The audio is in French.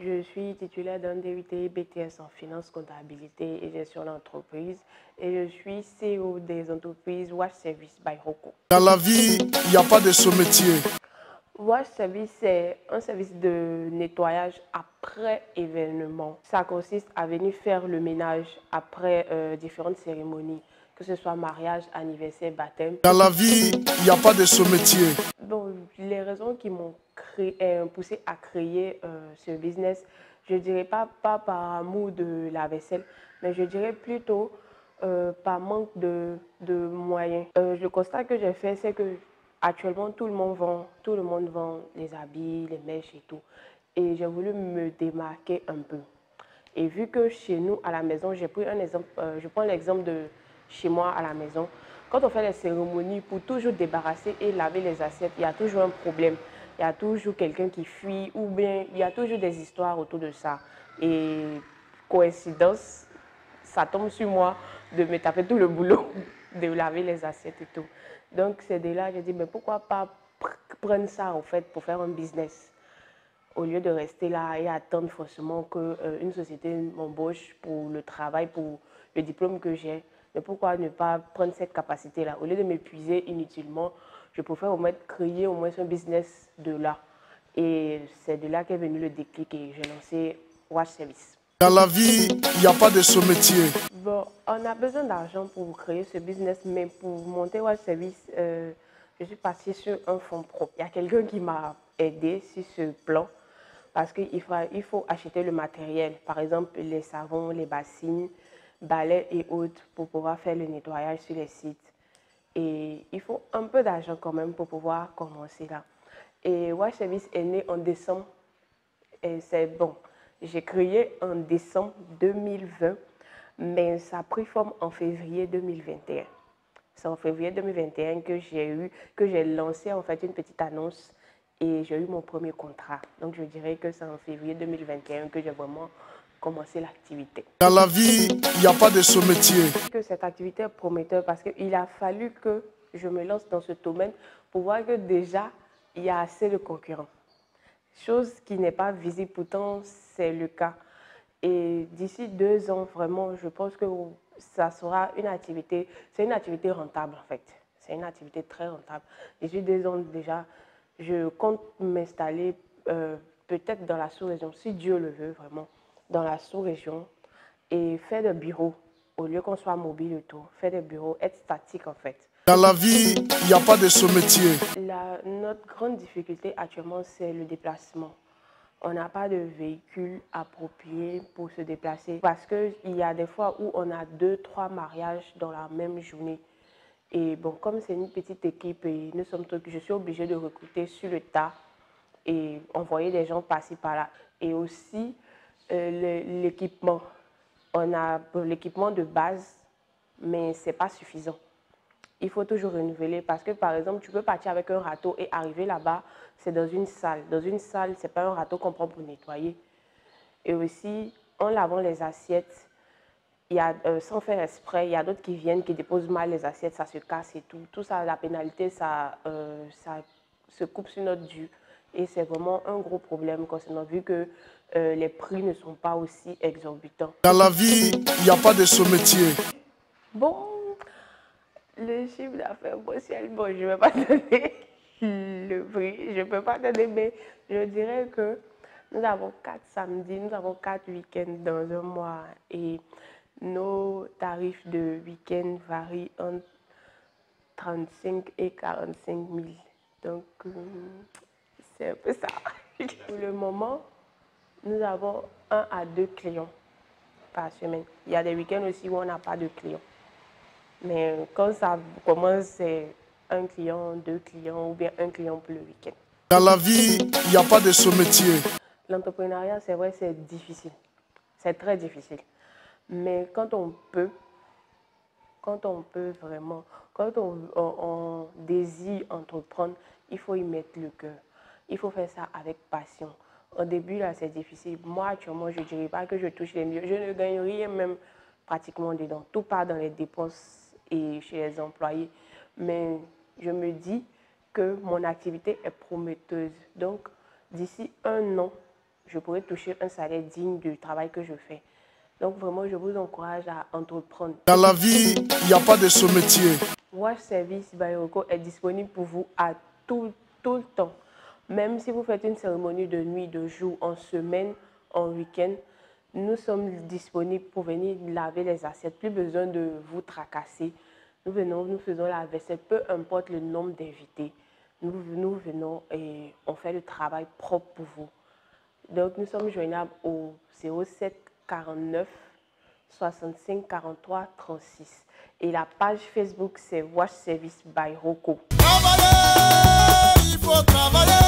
Je suis titulaire d'un DUT BTS en finance, comptabilité et gestion d'entreprise et je suis CEO des entreprises Wash Service by Rocco. Dans la vie, il n'y a pas de sous-métier. Wash Service, c'est un service de nettoyage après événement. Ça consiste à venir faire le ménage après différentes cérémonies, que ce soit mariage, anniversaire, baptême. Dans la vie, il n'y a pas de sous-métier. Bon, les raisons qui m'ont poussé à créer ce business, je ne dirais pas par amour de la vaisselle, mais je dirais plutôt par manque de moyens. Le constat que j'ai fait, c'est que actuellement tout le monde vend les habits, les mèches et tout. Et j'ai voulu me démarquer un peu. Et vu que chez nous, à la maison, j'ai pris un exemple, je prends l'exemple de chez moi à la maison. Quand on fait les cérémonies, pour toujours débarrasser et laver les assiettes, il y a toujours un problème. Il y a toujours quelqu'un qui fuit ou bien il y a toujours des histoires autour de ça. Et coïncidence, ça tombe sur moi de me taper tout le boulot, de laver les assiettes et tout. Donc c'est de là que j'ai dit, mais pourquoi pas prendre ça en fait pour faire un business au lieu de rester là et attendre forcément qu'une société m'embauche pour le travail, pour le diplôme que j'ai. Mais pourquoi ne pas prendre cette capacité-là? Au lieu de m'épuiser inutilement, je préfère au moins créer au moins un business de là. Et c'est de là qu'est venu le déclic et j'ai lancé Wash Service. Dans la vie, il n'y a pas de sous-métier. Bon, on a besoin d'argent pour créer ce business, mais pour monter Wash Service, je suis partie sur un fonds propre. Il y a quelqu'un qui m'a aidé sur ce plan. Parce qu'il faut acheter le matériel, par exemple les savons, les bassines, balais et autres pour pouvoir faire le nettoyage sur les sites. Et il faut un peu d'argent quand même pour pouvoir commencer là. Et Wash Service est né en décembre. Et c'est bon, j'ai créé en décembre 2020, mais ça a pris forme en février 2021. C'est en février 2021 que j'ai lancé en fait une petite annonce et j'ai eu mon premier contrat. Donc je dirais que c'est en février 2021 que j'ai vraiment commencé l'activité. Dans la vie, il n'y a pas de sous-métier. Que cette activité est prometteur parce qu'il a fallu que je me lance dans ce domaine pour voir que déjà il y a assez de concurrents. Chose qui n'est pas visible, pourtant c'est le cas. Et d'ici 2 ans, vraiment, je pense que ça sera une activité, c'est une activité rentable en fait. C'est une activité très rentable. D'ici 2 ans déjà, je compte m'installer peut-être dans la sous-région, si Dieu le veut vraiment, dans la sous-région et faire des bureaux, au lieu qu'on soit mobile et tout, faire des bureaux, être statique en fait. Dans la vie, il n'y a pas de sous-métier. Notre grande difficulté actuellement, c'est le déplacement. On n'a pas de véhicule approprié pour se déplacer parce qu'il y a des fois où on a 2, 3 mariages dans la même journée. Et bon, comme c'est une petite équipe et nous sommes trucs, je suis obligée de recruter sur le tas et envoyer des gens passer par là. Et aussi l'équipement. On a l'équipement de base, mais ce n'est pas suffisant. Il faut toujours renouveler parce que, par exemple, tu peux partir avec un râteau et arriver là-bas, c'est dans une salle. Dans une salle, ce n'est pas un râteau qu'on prend pour nettoyer. Et aussi, en lavant les assiettes, sans faire exprès, il y a d'autres qui viennent, qui déposent mal les assiettes, ça se casse et tout. Tout ça, la pénalité, ça se coupe sur notre dû. Et c'est vraiment un gros problème concernant, vu que les prix ne sont pas aussi exorbitants. Dans la vie, il n'y a pas de sous-métier. Bon, le chiffre d'affaires mensuel, bon, je ne vais pas donner le prix, je ne peux pas donner, mais je dirais que nous avons 4 samedis, nous avons 4 week-ends dans un mois et nos tarifs de week-end varient entre 35 et 45 000. Donc, c'est un peu ça. Pour le moment, nous avons 1 à 2 clients par semaine. Il y a des week-ends aussi où on n'a pas de clients. Mais quand ça commence, c'est 1 client, 2 clients ou bien 1 client pour le week-end. Dans la vie, il n'y a pas de sous-métier. L'entrepreneuriat, c'est vrai, c'est difficile. C'est très difficile. Mais quand on peut vraiment, quand on désire entreprendre, il faut y mettre le cœur. Il faut faire ça avec passion. Au début, là, c'est difficile. Moi, actuellement, je ne dirais pas que je touche les mieux. Je ne gagne rien même pratiquement dedans. Tout part dans les dépenses et chez les employés. Mais je me dis que mon activité est prometteuse. Donc, d'ici 1 an, je pourrais toucher un salaire digne du travail que je fais. Donc vraiment, je vous encourage à entreprendre. Dans la vie, il n'y a pas de sous-métier. Wash Service by Roko est disponible pour vous à tout le temps. Même si vous faites une cérémonie de nuit, de jour, en semaine, en week-end, nous sommes disponibles pour venir laver les assiettes. Plus besoin de vous tracasser. Nous faisons la vaisselle, peu importe le nombre d'invités. Nous venons et on fait le travail propre pour vous. Donc nous sommes joignables au 07 49 65 43 36. Et la page Facebook, c'est Wash Service by Roko. Travailler, il faut travailler.